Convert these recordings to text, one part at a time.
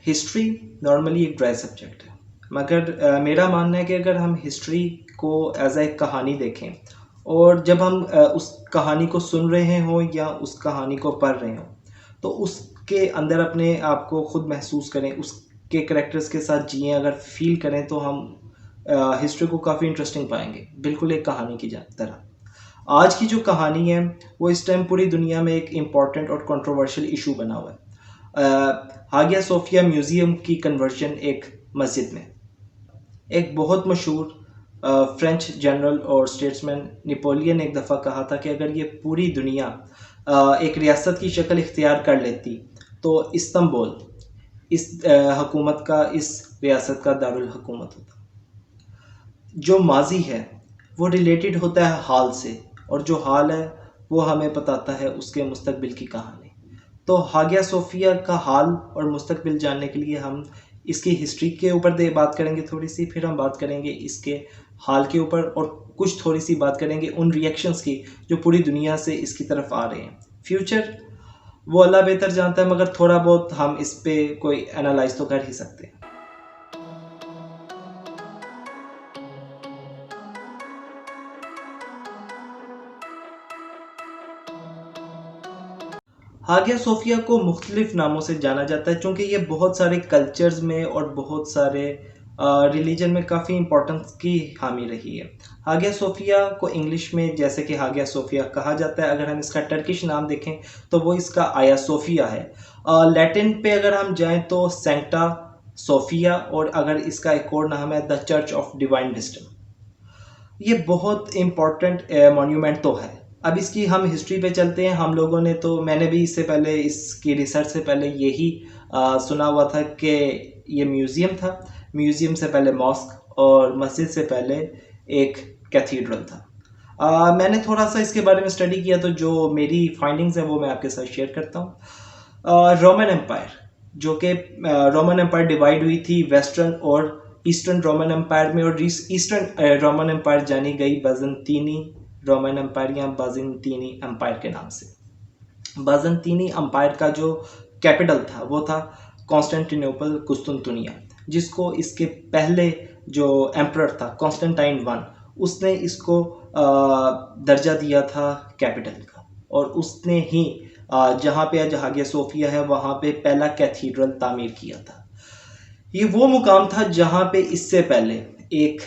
History normally एक dry subject है, मगर मेरा मानना है कि अगर हम हिस्ट्री को एज ए कहानी देखें और जब हम उस कहानी को सुन रहे हों या उस कहानी को पढ़ रहे हों तो उसके अंदर अपने आप को खुद महसूस करें, उसके करेक्टर्स के साथ जिएँ, अगर फील करें तो हम हिस्ट्री को काफ़ी इंटरेस्टिंग पाएंगे, बिल्कुल एक कहानी की तरह। आज की जो कहानी है वो इस टाइम पूरी दुनिया में एक इम्पॉर्टेंट और कंट्रोवर्शियल इशू बना हुआ है। हागिया सोफिया म्यूज़ियम की कन्वर्जन एक मस्जिद में। एक बहुत मशहूर फ्रेंच जनरल और स्टेट्समैन नेपोलियन ने एक दफ़ा कहा था कि अगर ये पूरी दुनिया एक रियासत की शक्ल इख्तियार कर लेती तो इस्तांबुल इस हुकूमत का, इस रियासत का दारुल हुकूमत होता। जो माजी है वो रिलेटेड होता है हाल से, और जो हाल है वो हमें बताता है उसके मुस्तकबिल की कहानी। तो हागिया सोफिया का हाल और मुस्तकबिल जानने के लिए हम इसकी हिस्ट्री के ऊपर बात करेंगे थोड़ी सी, फिर हम बात करेंगे इसके हाल के ऊपर और कुछ थोड़ी सी बात करेंगे उन रिएक्शंस की जो पूरी दुनिया से इसकी तरफ आ रहे हैं। फ्यूचर वो अल्लाह बेहतर जानता है, मगर थोड़ा बहुत हम इस पे कोई एनालाइज तो कर ही सकते हैं। हागिया सोफिया को मुख्तलिफ नामों से जाना जाता है क्योंकि ये बहुत सारे कल्चर्स में और बहुत सारे रिलीजन में काफ़ी इम्पोर्टेंस की हामी रही है। हागिया सोफिया को इंग्लिश में जैसे कि हागिया सोफिया कहा जाता है, अगर हम इसका टर्किश नाम देखें तो वो इसका आया सोफिया है। लैटिन पे अगर हम जाएं तो सेंटा सोफिया, और अगर इसका एक और नाम है the church of divine wisdom. ये बहुत इम्पॉर्टेंट मॉन्यूमेंट तो है। अब इसकी हम हिस्ट्री पे चलते हैं। हम लोगों ने तो, मैंने भी इससे पहले, इसकी रिसर्च से पहले यही सुना हुआ था कि ये म्यूज़ियम था, म्यूज़ियम से पहले मॉस्क और मस्जिद से पहले एक कैथीड्रल था। मैंने थोड़ा सा इसके बारे में स्टडी किया तो जो मेरी फाइंडिंग्स हैं वो मैं आपके साथ शेयर करता हूँ। रोमन एम्पायर, जो कि रोमन एम्पायर डिवाइड हुई थी वेस्टर्न और ईस्टर्न रोमन एम्पायर में, और ईस्टर्न रोमन एम्पायर जानी गई बाज़ंतीनी रोमन एम्पायर या बाज़ंतीनी एम्पायर के नाम से। बाज़ंतीनी एम्पायर का जो कैपिटल था वो था कॉन्स्टेंटिनोपल कुस्तुनतुनिया, जिसको इसके पहले जो एम्परर था कॉन्स्टेंटाइन वन, उसने इसको दर्जा दिया था कैपिटल का, और उसने ही जहाँ पे आज हागिया सोफिया है वहाँ पे पहला कैथीड्रल तामीर किया था। ये वो मुकाम था जहाँ पे इससे पहले एक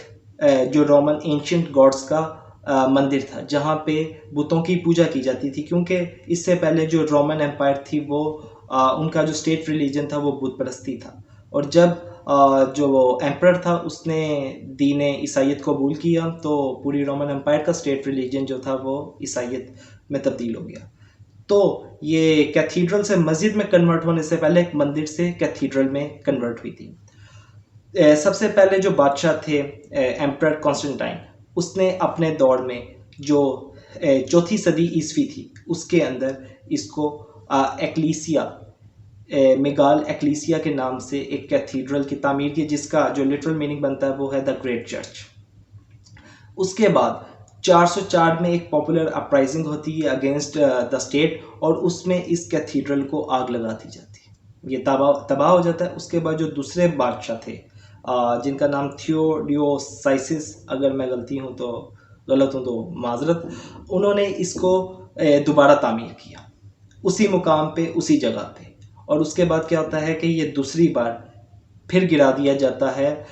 जो रोमन एंशियंट गॉड्स का मंदिर था, जहाँ पे बुतों की पूजा की जाती थी, क्योंकि इससे पहले जो रोमन एम्पायर थी वो उनका जो स्टेट रिलीजन था वो बुत परस्ती था। और जब जो एम्परर था उसने दीन ईसाइयत को कबूल किया तो पूरी रोमन एम्पायर का स्टेट रिलीजन जो था वो ईसाइयत में तब्दील हो गया। तो ये कैथीड्रल से मस्जिद में कन्वर्ट होने से पहले एक मंदिर से कैथीड्रल में कन्वर्ट हुई थी। सबसे पहले जो बादशाह थे एम्परर कॉन्स्टेंटाइन, उसने अपने दौर में जो चौथी सदी ईस्वी थी उसके अंदर इसको एक्लीसिया, मेगाल एक्लीसिया के नाम से एक कैथीड्रल की तामीर की, जिसका जो लिटरल मीनिंग बनता है वो है द ग्रेट चर्च। उसके बाद 404 में एक पॉपुलर अपराइजिंग होती है अगेंस्ट द स्टेट, और उसमें इस कैथीड्रल को आग लगा दी जाती है, ये तबाह हो जाता है। उसके बाद जो दूसरे बादशाह थे जिनका नाम थियोडियोसाइसिस, अगर मैं गलत हूँ तो माजरत, उन्होंने इसको दोबारा तामीर किया उसी मुकाम पे, उसी जगह पे। और उसके बाद क्या होता है कि ये दूसरी बार फिर गिरा दिया जाता है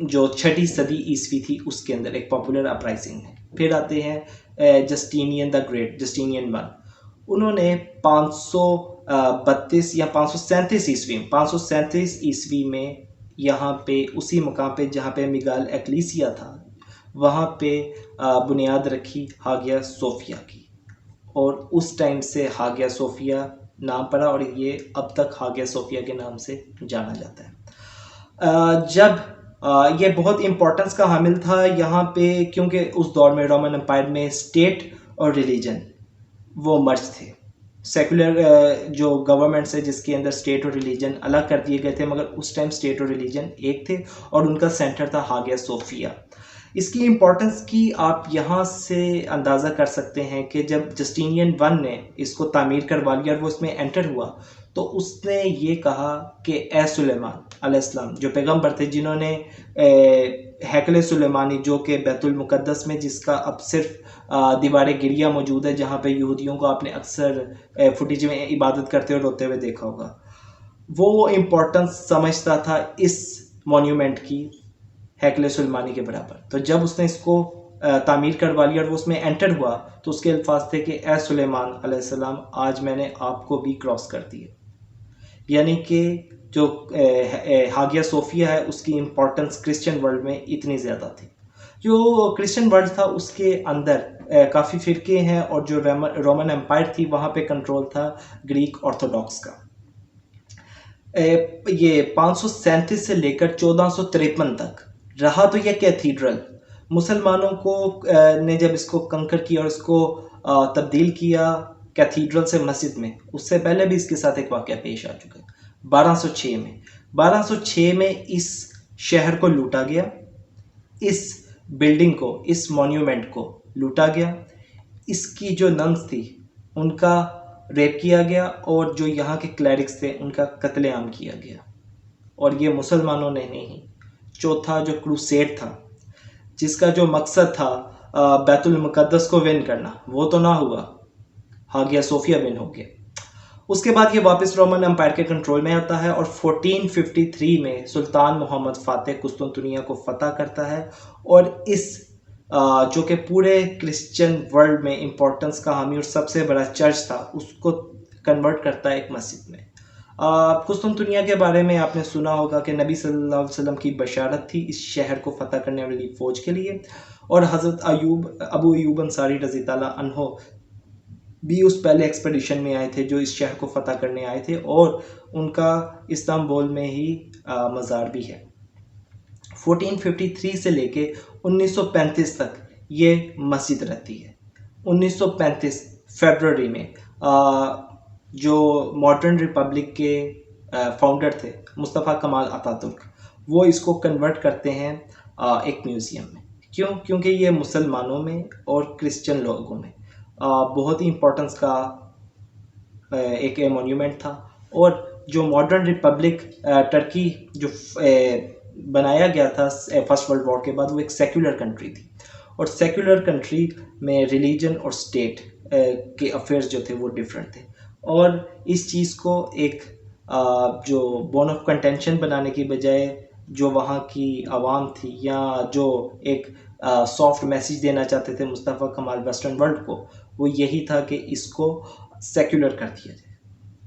जो छठी सदी ईस्वी थी उसके अंदर एक पॉपुलर अपराइजिंग है। फिर आते हैं Justinian the great, Justinian one. उन्होंने 532 या 537 ईस्वी में यहाँ पे उसी मुकाम पे जहाँ पे मिगाल एक्लीसिया था वहाँ पे बुनियाद रखी हागिया सोफिया की, और उस टाइम से हागिया सोफिया नाम पड़ा, और ये अब तक हागिया सोफिया के नाम से जाना जाता है। जब ये बहुत इम्पोर्टेंस का हामिल था यहाँ पे, क्योंकि उस दौर में रोमन एम्पायर में स्टेट और रिलीजन वो मर्ज थे। सेकुलर जो गवर्नमेंट्स है जिसके अंदर स्टेट और रिलीजन अलग कर दिए गए थे, मगर उस टाइम स्टेट और रिलीजन एक थे, और उनका सेंटर था हागिया सोफिया। इसकी इम्पोर्टेंस की आप यहाँ से अंदाज़ा कर सकते हैं कि जब जस्टिनियन वन ने इसको तामीर करवा लिया और वो इसमें एंटर हुआ तो उसने ये कहा कि ए सुलेमान अलैहिस्सलाम, जो पैगंबर थे, जिन्होंने हैकल सुलेमानी, जो कि बैतुल मुक़द्दस में, जिसका अब सिर्फ दीवार गिरिया मौजूद है, जहाँ पे यहूदियों को आपने अक्सर फुटेज में इबादत करते हुए रोते हुए देखा होगा, वो इम्पोर्टेंस समझता था इस मॉन्यूमेंट की हैकल सुलेमानी के बराबर। तो जब उसने इसको तामीर करवा लिया और वो उसमें एंटर हुआ, तो उसके अल्फाज थे कि ए सुलेमान अलैहिस्सलाम, आज मैंने आपको भी क्रॉस कर दिया। यानी कि जो हागिया सोफिया है, उसकी इम्पोर्टेंस क्रिश्चियन वर्ल्ड में इतनी ज़्यादा थी। जो क्रिश्चियन वर्ल्ड था उसके अंदर काफ़ी फ़िरके हैं, और जो रोमन एम्पायर थी वहाँ पे कंट्रोल था ग्रीक ऑर्थोडॉक्स का। ये 537 से लेकर 1453 तक रहा। तो ये कैथीड्रल मुसलमानों को ने जब इसको कंकर किया और इसको तब्दील किया कैथीड्रल से मस्जिद में, उससे पहले भी इसके साथ एक वाक़या पेश आ चुका है। 1206 में इस शहर को लूटा गया, इस बिल्डिंग को, इस मॉन्यूमेंट को लूटा गया, इसकी जो नन्स थी उनका रेप किया गया, और जो यहाँ के क्लैरिक्स थे उनका कत्लेआम किया गया। और ये मुसलमानों ने नहीं। चौथा जो क्रूसेड था, जिसका जो मकसद था बैतुल मुक़द्दस को विन करना, वो तो ना हुआ, हागिया सोफिया विन हो गया। उसके बाद ये वापस रोमन एम्पायर के कंट्रोल में आता है, और 1453 में सुल्तान मोहम्मद फ़ातिह कुस्तुनतुनिया को फतह करता है, और इस जो कि पूरे क्रिश्चियन वर्ल्ड में इम्पोर्टेंस का हामी और सबसे बड़ा चर्च था, उसको कन्वर्ट करता है एक मस्जिद में। कुस्तुनतुनिया के बारे में आपने सुना होगा कि नबी सल्लल्लाहु अलैहि वसल्लम की बशारत थी इस शहर को फ़तह करने वाली फ़ौज के लिए, और हज़रत अबू अयूब अंसारी रज़ी ताला अन्हो भी उस पहले एक्सपेडिशन में आए थे जो इस शहर को फ़तह करने आए थे, और उनका इस्तांबुल में ही मज़ार भी है। 1453 से लेके 1935 तक ये मस्जिद रहती है। 1935 फरवरी में जो मॉडर्न रिपब्लिक के फाउंडर थे मुस्तफ़ा कमाल अतातुर्क, वो इसको कन्वर्ट करते हैं एक म्यूज़ियम में। क्यों? क्योंकि ये मुसलमानों में और क्रिश्चियन लोगों में बहुत ही इम्पोर्टेंस का एक मॉन्यूमेंट था। और जो मॉडर्न रिपब्लिक टर्की जो बनाया गया था फर्स्ट वर्ल्ड वॉर के बाद, वो एक सेक्युलर कंट्री थी, और सेक्युलर कंट्री में रिलीजन और स्टेट के अफेयर्स जो थे वो डिफरेंट थे। और इस चीज़ को एक जो बोन ऑफ कंटेंशन बनाने की बजाय जो वहाँ की आवाम थी, या जो एक सॉफ्ट मैसेज देना चाहते थे मुस्तफ़ा कमाल वेस्टर्न वर्ल्ड को, वो यही था कि इसको सेक्युलर कर दिया जाए।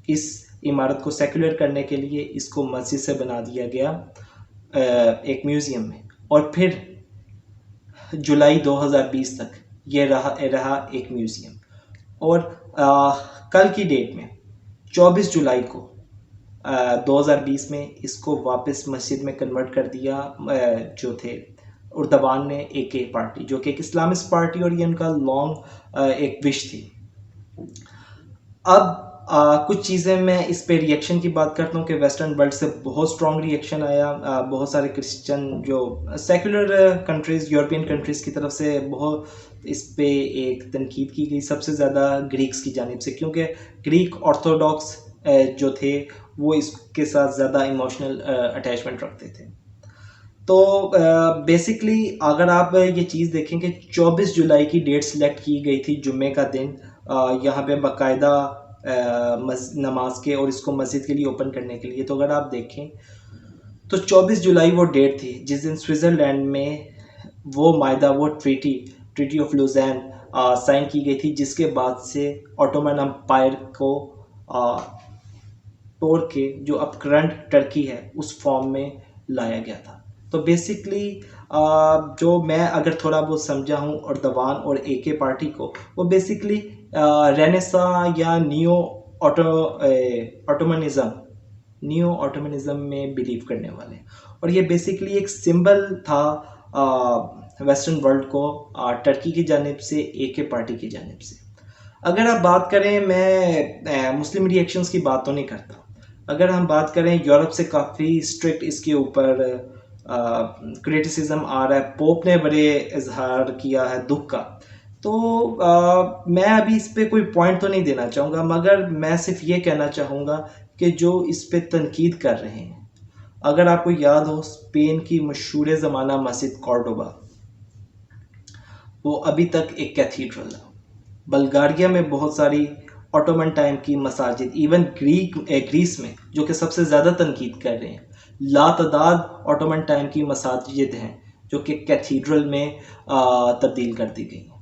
इस इमारत को सेक्युलर करने के लिए इसको मस्जिद से बना दिया गया एक म्यूज़ियम में, और फिर जुलाई 2020 तक ये रहा एक म्यूज़ियम। और कल की डेट में 24 जुलाई को 2020 में इसको वापस मस्जिद में कन्वर्ट कर दिया जो थे उर्दवान ने, AK पार्टी, जो कि एक इस्लामिस्ट पार्टी, और ये उनका लॉन्ग एक विश थी। अब कुछ चीज़ें मैं इस पे रिएक्शन की बात करता हूँ कि वेस्टर्न वर्ल्ड से बहुत स्ट्रॉन्ग रिएक्शन आया। बहुत सारे क्रिश्चियन जो सेकुलर कंट्रीज़, यूरोपियन कंट्रीज़ की तरफ से बहुत इस पे एक तनकीद की गई, सबसे ज़्यादा ग्रीक्स की जानिब से, क्योंकि ग्रीक ऑर्थोडॉक्स जो थे वो इसके साथ ज़्यादा इमोशनल अटैचमेंट रखते थे। तो बेसिकली अगर आप ये चीज़ देखें कि 24 जुलाई की डेट सिलेक्ट की गई थी, जुम्मे का दिन, यहाँ पे बाकायदा नमाज के और इसको मस्जिद के लिए ओपन करने के लिए। तो अगर आप देखें तो 24 जुलाई वो डेट थी जिस दिन स्विट्ज़रलैंड में वो मायदा, वो ट्रीटी ऑफ लुज़ैन साइन की गई थी, जिसके बाद से ऑटोमन एम्पायर को तोड़ के जो अब करंट टर्की है उस फॉर्म में लाया गया था। तो बेसिकली जो मैं अगर थोड़ा बहुत समझा हूँ उर्दवान और AK पार्टी को, वो बेसिकली रेनेसा या न्यू ऑटोमनिज़म में बिलीव करने वाले, और ये बेसिकली एक सिंबल था वेस्टर्न वर्ल्ड को टर्की की जानिब से, AK पार्टी की जानिब से। अगर आप बात करें, मैं मुस्लिम रिएक्शंस की बात तो नहीं करता, अगर हम बात करें यूरोप से काफ़ी स्ट्रिक्ट इसके ऊपर क्रिटिसिज्म आ रहा है, पोप ने बड़े इजहार किया है दुख का। तो मैं अभी इस पे कोई पॉइंट तो नहीं देना चाहूँगा, मगर मैं सिर्फ ये कहना चाहूँगा कि जो इस पे तनकीद कर रहे हैं। अगर आपको याद हो, स्पेन की मशहूर ज़माना मस्जिद कॉर्डोबा, वो अभी तक एक कैथीड्रल है। बल्गारिया में बहुत सारी ऑटोमन टाइम की मसाजिद, इवन ग्रीस में, जो कि सबसे ज़्यादा तनकीद कर रहे हैं, लातादाद ऑटोमन टाइम की मसाजिद हैं जो कि कैथीड्रल में तब्दील कर दी गई हैं।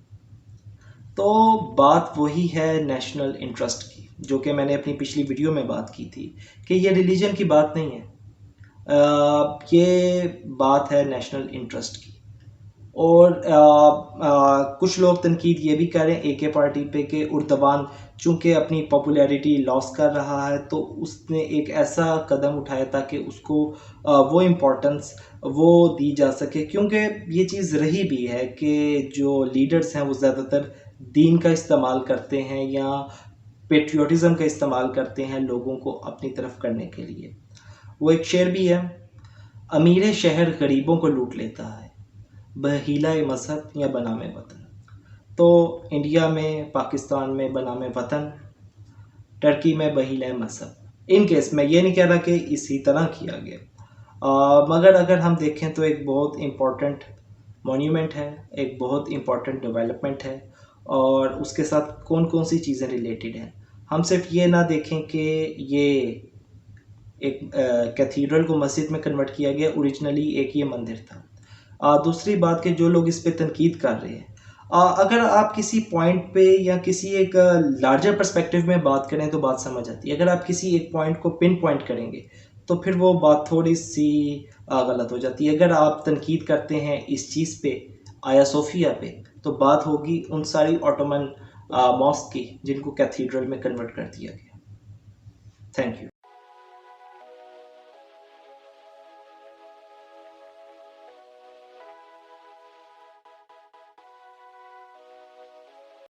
तो बात वही है नेशनल इंटरेस्ट की, जो कि मैंने अपनी पिछली वीडियो में बात की थी कि ये रिलीजन की बात नहीं है, ये बात है नेशनल इंटरेस्ट की। और कुछ लोग तनकीद ये भी कर रहे हैं AK पार्टी पे कि उर्दवान चूँकि अपनी पॉपुलैरिटी लॉस कर रहा है, तो उसने एक ऐसा कदम उठाया ताकि उसको वो इम्पोर्टेंस वो दी जा सके, क्योंकि ये चीज़ रही भी है कि जो लीडर्स हैं वो ज़्यादातर दीन का इस्तेमाल करते हैं या पेट्रियोटिज़म का इस्तेमाल करते हैं लोगों को अपनी तरफ करने के लिए। वो एक शेर भी है, अमीर शहर गरीबों को लूट लेता है, बहीला मजहब या बनाम वतन। तो इंडिया में, पाकिस्तान में बनाम वतन, टर्की में बहीला मजहब। इन केस में ये नहीं कह रहा कि इसी तरह किया गया, मगर अगर हम देखें तो एक बहुत इम्पोर्टेंट मॉन्यूमेंट है, एक बहुत इम्पोर्टेंट डेवलपमेंट है, और उसके साथ कौन कौन सी चीज़ें रिलेटेड हैं। हम सिर्फ ये ना देखें कि ये एक कैथीड्रल को मस्जिद में कन्वर्ट किया गया, ओरिजिनली एक ये मंदिर था। दूसरी बात कि जो लोग इस पे तनकीद कर रहे हैं, अगर आप किसी पॉइंट पे या किसी एक लार्जर पर्सपेक्टिव में बात करें तो बात समझ आती है। अगर आप किसी एक पॉइंट को पिन पॉइंट करेंगे तो फिर वो बात थोड़ी सी गलत हो जाती है। अगर आप तनकीद करते हैं इस चीज़ पे, आया सोफिया पे, तो बात होगी उन सारी ऑटोमन मॉस्क की जिनको कैथीड्रल में कन्वर्ट कर दिया गया। Thank you.